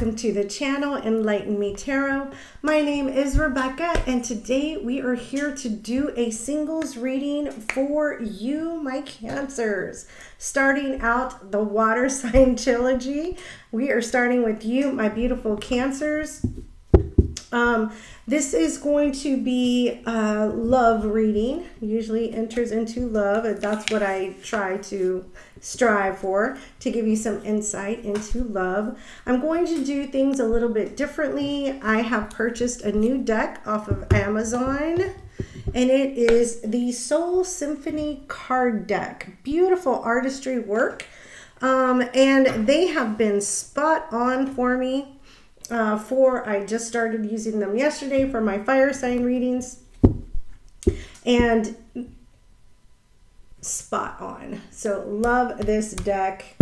welcome to the channel Enlighten Me Tarot. My name is Rebecca, and today we are here to do a singles reading for you, my Cancers. Starting out the water sign trilogy, we are starting with you, my beautiful Cancers. This is going to be a love reading. Usually enters into love, and that's what I try to strive for, to give you some insight into love. I'm going to do things a little bit differently. I have purchased a new deck off of Amazon, and it is the Soul Symphony card deck. Beautiful artistry work, and they have been spot on for me. I just started using them yesterday for my fire sign readings, and spot on. So love this deck.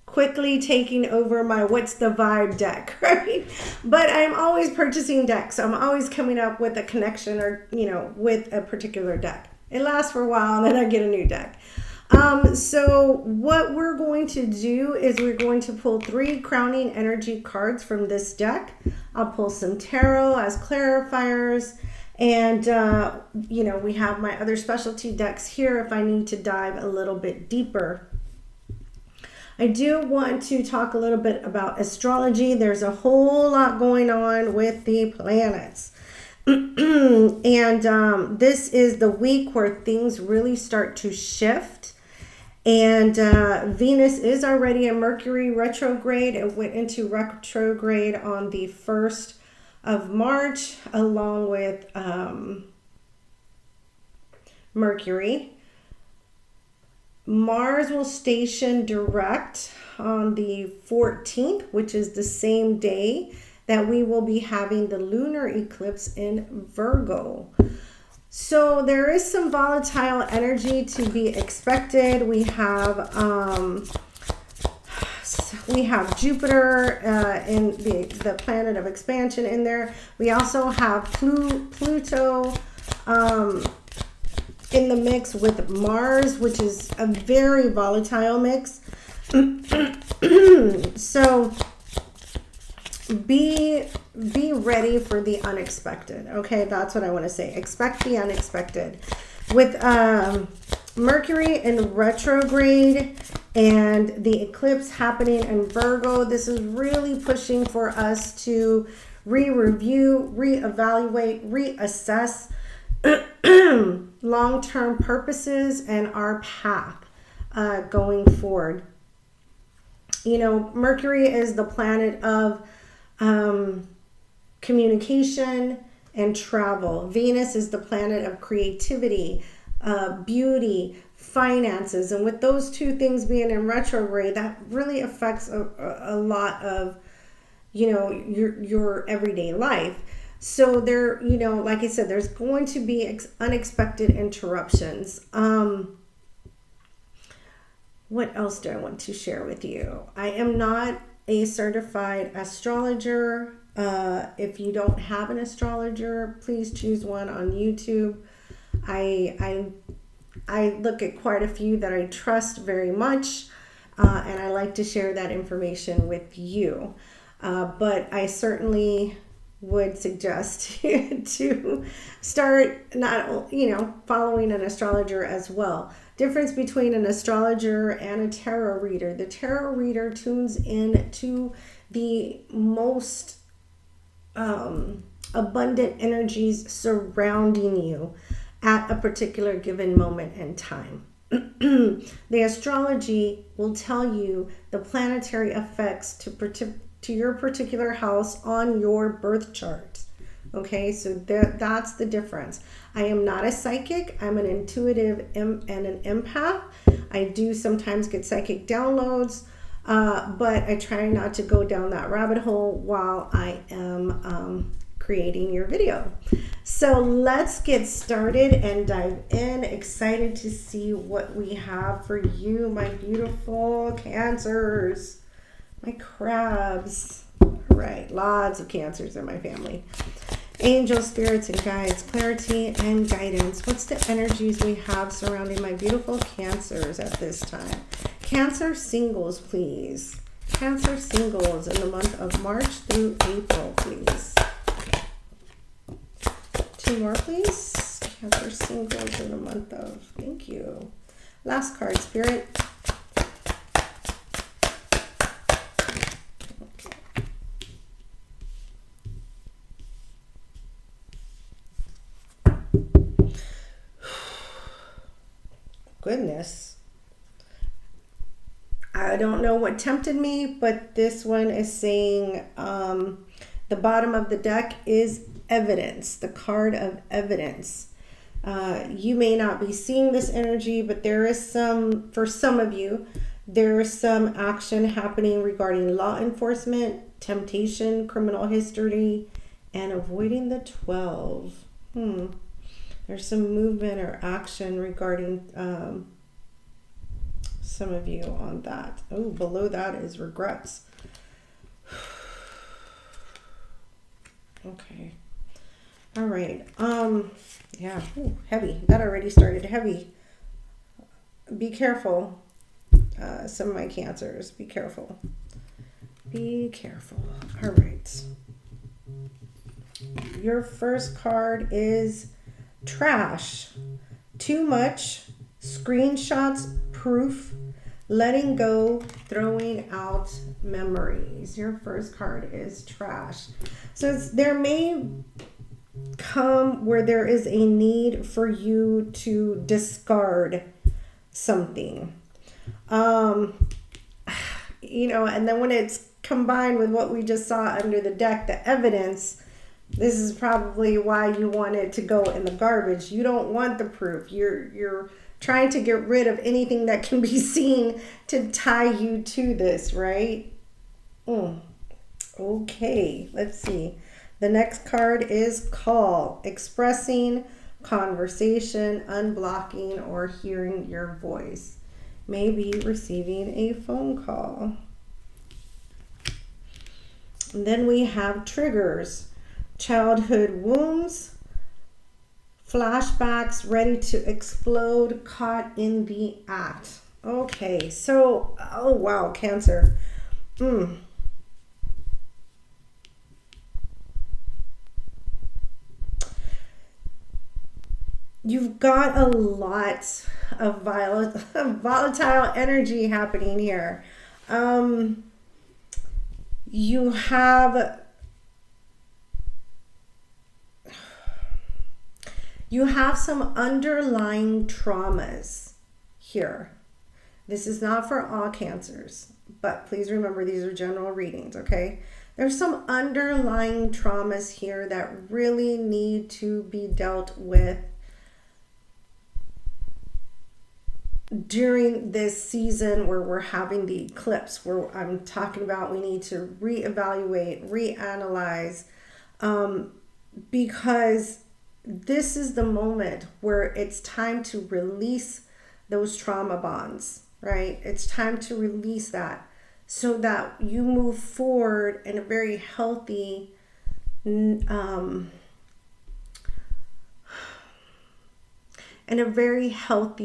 Quickly taking over my What's the Vibe deck, right? But I'm always purchasing decks. I'm always coming up with a connection or, with a particular deck. It lasts for a while and then I get a new deck. So what we're going to do is we're going to pull 3 crowning energy cards from this deck. I'll pull some tarot as clarifiers, and we have my other specialty decks here if I need to dive a little bit deeper. I do want to talk a little bit about astrology. There's a whole lot going on with the planets. And this is the week where things really start to shift. And Venus is already in Mercury retrograde. It went into retrograde on the 1st of March, along with Mercury. Mars will station direct on the 14th, which is the same day that we will be having the lunar eclipse in Virgo. So there is some volatile energy to be expected. We have Jupiter in the planet of expansion in there. We also have Pluto in the mix with Mars, which is a very volatile mix. So be ready for the unexpected. Okay, that's what I want to say. Expect the unexpected. With Mercury in retrograde and the eclipse happening in Virgo, this is really pushing for us to re-review, re-evaluate, reassess long-term purposes and our path going forward. Mercury is the planet of communication and travel. Venus is the planet of creativity, beauty, finances. And with those two things being in retrograde, that really affects a lot of, your everyday life. So there, like I said, there's going to be unexpected interruptions. What else do I want to share with you? I am not a certified astrologer. If you don't have an astrologer, please choose one on YouTube. I look at quite a few that I trust very much, and I like to share that information with you. But I certainly would suggest to start following an astrologer as well. Difference between an astrologer and a tarot reader. The tarot reader tunes in to the most abundant energies surrounding you at a particular given moment in time. The astrology will tell you the planetary effects to your particular house on your birth chart. Okay, so that's the difference. I am not a psychic. I'm an intuitive and an empath. I do sometimes get psychic downloads, but I try not to go down that rabbit hole while I am creating your video. So let's get started and dive in. Excited to see what we have for you, my beautiful Cancers, my crabs. All right, lots of Cancers in my family. Angels, spirits, and guides, clarity and guidance. What's the energies we have surrounding my beautiful Cancers at this time? Cancer singles, please. Cancer singles in the month of March through April, please. 2 more, please. Cancer singles in the month of, thank you. Last card, Spirit. Goodness. I don't know what tempted me, but this one is saying the bottom of the deck is evidence, the card of evidence. You may not be seeing this energy, but there is some, for some of you, there is some action happening regarding law enforcement, temptation, criminal history, and avoiding the 12. There's some movement or action regarding some of you on that. Oh, below that is regrets. Okay. All right. Yeah. Ooh, heavy. That already started heavy. Be careful. Some of my cancers. Be careful. Be careful. All right. Your first card is trash. Too much. Screenshots. Proof. Letting go. Throwing out memories. Your first card is trash. So there may come where there is a need for you to discard something. You know, and then when it's combined with what we just saw under the deck, the evidence, this is probably why you want it to go in the garbage. You don't want the proof. You're trying to get rid of anything that can be seen to tie you to this, right? Okay, let's see. The next card is call, expressing, conversation, unblocking, or hearing your voice. Maybe receiving a phone call. And then we have triggers, childhood wounds, flashbacks ready to explode, caught in the act. Okay, so, oh wow, Cancer. You've got a lot of volatile energy happening here. You have some underlying traumas here. This is not for all cancers, but please remember these are general readings, okay? There's some underlying traumas here that really need to be dealt with during this season where we're having the eclipse, where I'm talking about we need to reevaluate, reanalyze, because this is the moment where it's time to release those trauma bonds, right? It's time to release that so that you move forward in a very healthy,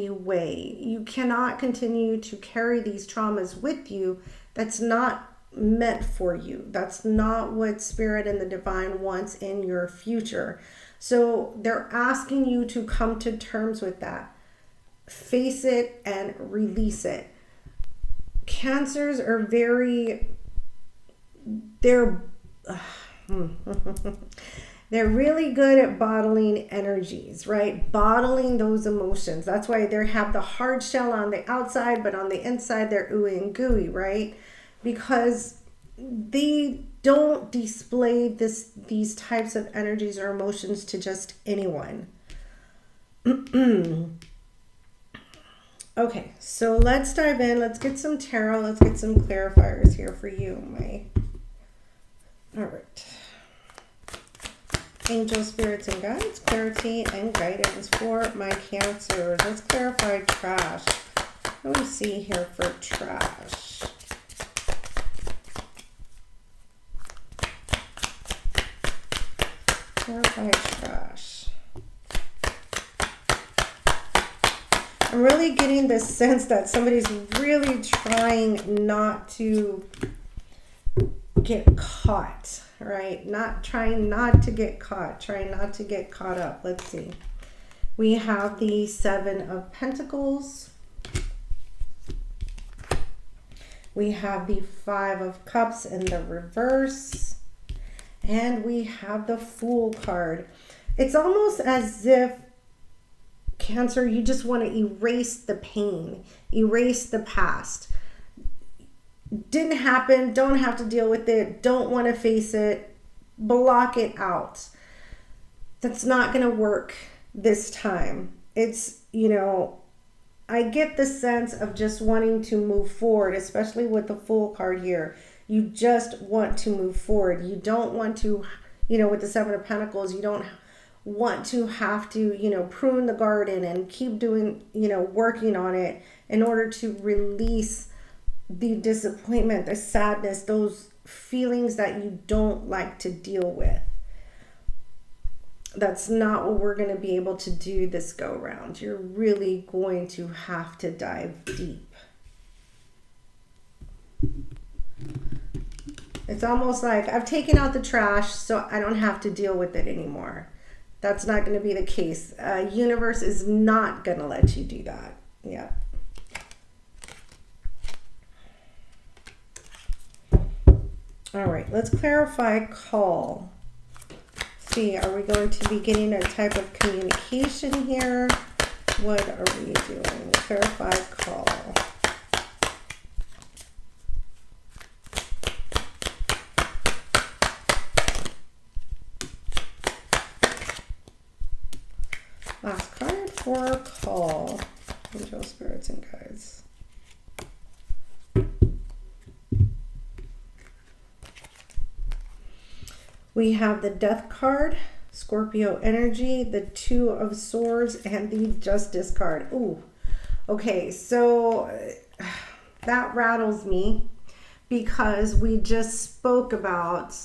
way. You cannot continue to carry these traumas with you. That's not meant for you. That's not what Spirit and the Divine wants in your future. So they're asking you to come to terms with that. Face it and release it. Cancers are they're really good at bottling energies, right? Bottling those emotions. That's why they have the hard shell on the outside, but on the inside they're ooey and gooey, right? Because they don't display these types of energies or emotions to just anyone. Okay, so let's dive in. Let's get some tarot. Let's get some clarifiers here for you, all right. Angel, spirits, and guides, clarity and guidance for my Cancers. Let's clarify trash. What do we see here for trash? Clarify trash. I'm really getting the sense that somebody's really trying not to get caught, right? Trying not to get caught, trying not to get caught up. Let's see. We have the Seven of Pentacles. We have the Five of Cups in the reverse. And we have the Fool card. It's almost as if, Cancer, you just want to erase the pain, erase the past. Didn't happen, don't have to deal with it, don't want to face it, block it out. That's not going to work this time. It's, you know, I get the sense of just wanting to move forward, especially with the Fool card here. You just want to move forward. You don't want to, you know, with the Seven of Pentacles, you don't want to have to, you know, prune the garden and keep doing, you know, working on it in order to release the disappointment, the sadness, those feelings that you don't like to deal with. That's not what we're going to be able to do this go round. You're really going to have to dive deep. It's almost like I've taken out the trash so I don't have to deal with it anymore. That's not going to be the case. Universe is not going to let you do that. Yeah. All right, let's clarify call. See, are we going to be getting a type of communication here? What are we doing? Clarify call. Last card for call. Angel, spirits, and guides. We have the Death card, Scorpio energy, the Two of Swords, and the Justice card. Ooh, okay, so that rattles me because we just spoke about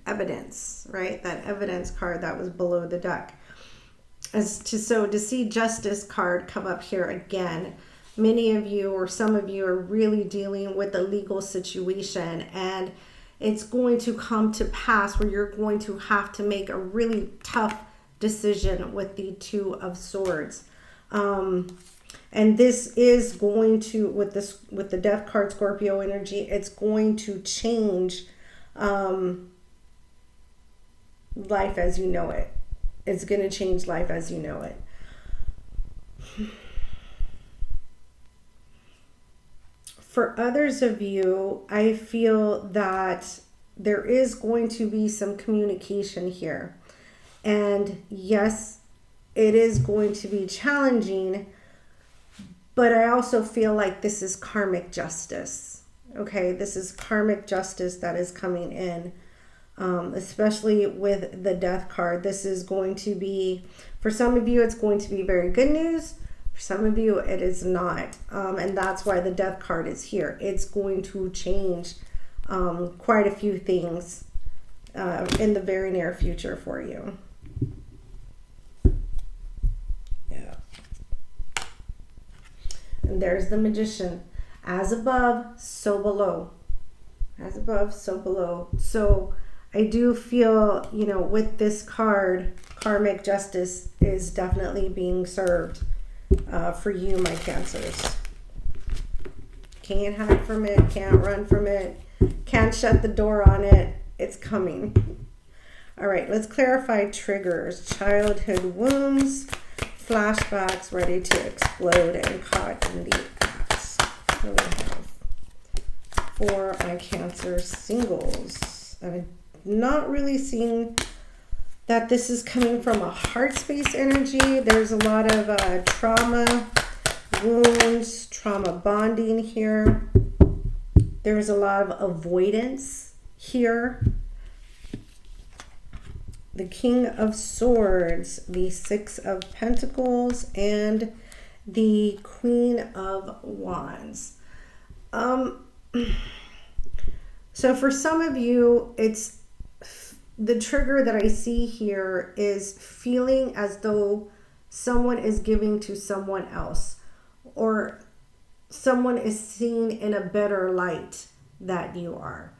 evidence, right? That evidence card that was below the deck. So to see Justice card come up here again, many of you or some of you are really dealing with a legal situation, and it's going to come to pass where you're going to have to make a really tough decision with the Two of Swords. And this is going to, with the Death card, Scorpio energy, it's going to change life as you know it. It's going to change life as you know it. For others of you, I feel that there is going to be some communication here. And yes, it is going to be challenging, but I also feel like this is karmic justice. Okay, this is karmic justice that is coming in, especially with the Death card. This is going to be, for some of you, it's going to be very good news. For some of you, it is not. And that's why the Death card is here. It's going to change quite a few things in the very near future for you. Yeah. And there's the Magician. As above, so below. As above, so below. So I do feel, you know, with this card, karmic justice is definitely being served. For you, my Cancers. Can't hide from it, can't run from it, can't shut the door on it. It's coming. All right, let's clarify triggers. Childhood wounds, flashbacks ready to explode, and caught in the act. What do we have for my Cancer singles? I'm not really seeing that this is coming from a heart space energy. There's a lot of trauma, wounds, trauma bonding here. There's a lot of avoidance here. The King of Swords, the Six of Pentacles, and the Queen of Wands. So for some of you, it's the trigger that I see here is feeling as though someone is giving to someone else, or someone is seen in a better light that you are,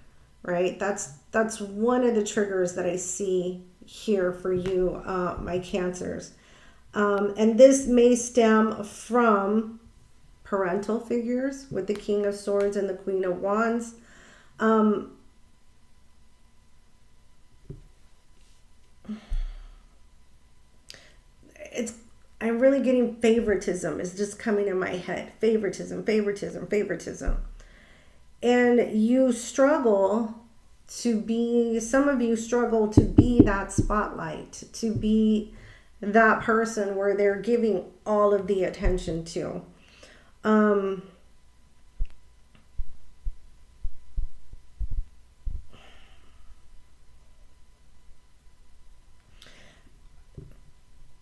right? That's one of the triggers that I see here for you, my Cancers. And this may stem from parental figures with the King of Swords and the Queen of Wands. I'm really getting favoritism is just coming in my head. Favoritism, favoritism, favoritism. And you struggle to be, some of you struggle to be that spotlight, to be that person where they're giving all of the attention to.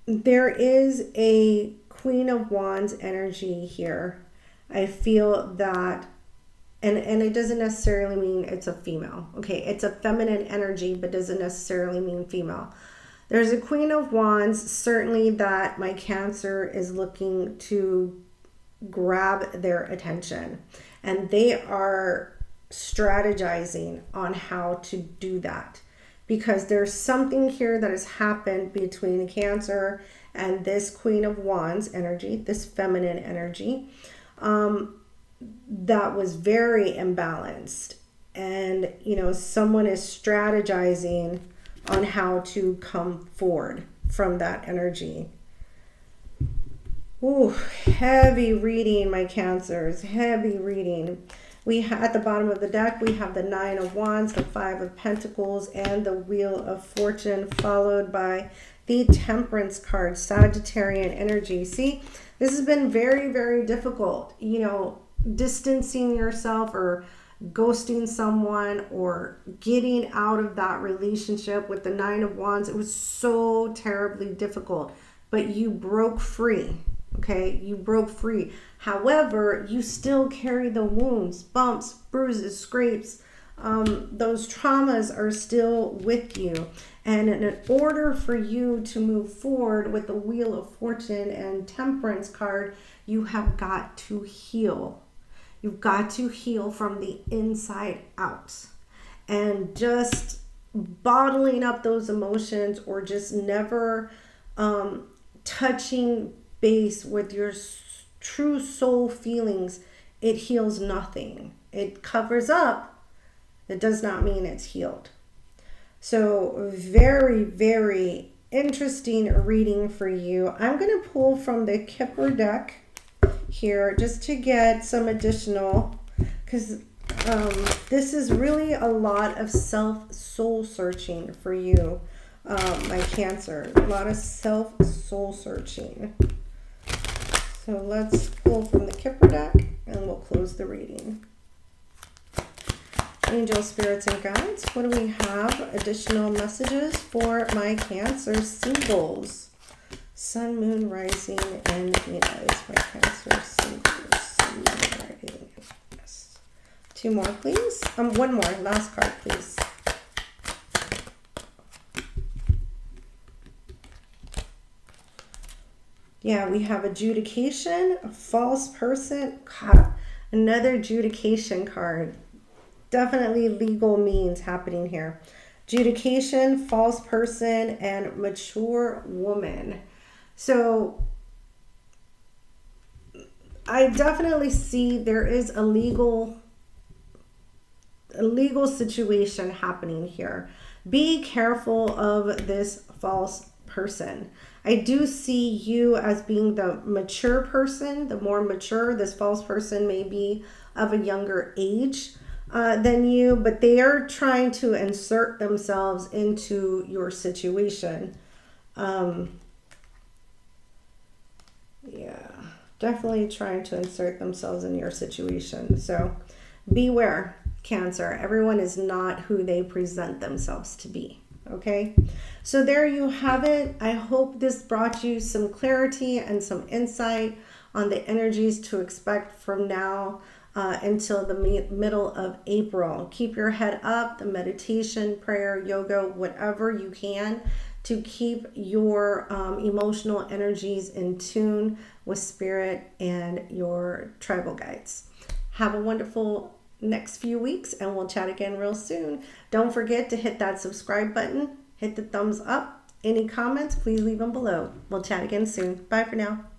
There is a Queen of Wands energy here. I feel that, and it doesn't necessarily mean it's a female. Okay, it's a feminine energy, but doesn't necessarily mean female. There's a Queen of Wands, certainly, that my Cancer is looking to grab their attention. And they are strategizing on how to do that. Because there's something here that has happened between Cancer and this Queen of Wands energy, this feminine energy, that was very imbalanced. And, you know, someone is strategizing on how to come forward from that energy. Ooh, heavy reading, my Cancers, heavy reading. We have, at the bottom of the deck, we have the Nine of Wands, the Five of Pentacles, and the Wheel of Fortune, followed by the Temperance card, Sagittarian energy. See, this has been very, very difficult, you know, distancing yourself or ghosting someone or getting out of that relationship with the Nine of Wands. It was so terribly difficult, but you broke free. Okay, you broke free. However, you still carry the wounds, bumps, bruises, scrapes. Those traumas are still with you. And in order for you to move forward with the Wheel of Fortune and Temperance card, you have got to heal. You've got to heal from the inside out. And just bottling up those emotions or just never touching base with your true soul feelings, it heals nothing. It covers up. It does not mean it's healed. So very, very interesting reading for you. I'm going to pull from the Kipper deck here just to get some additional, because this is really a lot of soul searching for you, my Cancer. A lot of soul searching. So let's pull from the Kipper deck and we'll close the reading. Angel, spirits, and guides, what do we have? Additional messages for my Cancer singles. Sun, moon, rising, and Venus. My Cancer singles. Sun, moon, rising. Yes. Two more, please. One more. Last card, please. Yeah, we have adjudication, a false person. God, another adjudication card. Definitely legal means happening here. Adjudication, false person, and mature woman. So I definitely see there is a legal situation happening here. Be careful of this false person. I do see you as being the mature person, the more mature. This false person may be of a younger age than you, but they are trying to insert themselves into your situation. Yeah, definitely trying to insert themselves in your situation. So beware, Cancer. Everyone is not who they present themselves to be. Okay, so there you have it. I hope this brought you some clarity and some insight on the energies to expect from now until the middle of April. Keep your head up, the meditation, prayer, yoga, whatever you can to keep your emotional energies in tune with spirit and your tribal guides. Have a wonderful next few weeks, and we'll chat again real soon. Don't forget to hit that subscribe button, hit the thumbs up. Any comments, please leave them below. We'll chat again soon. Bye for now.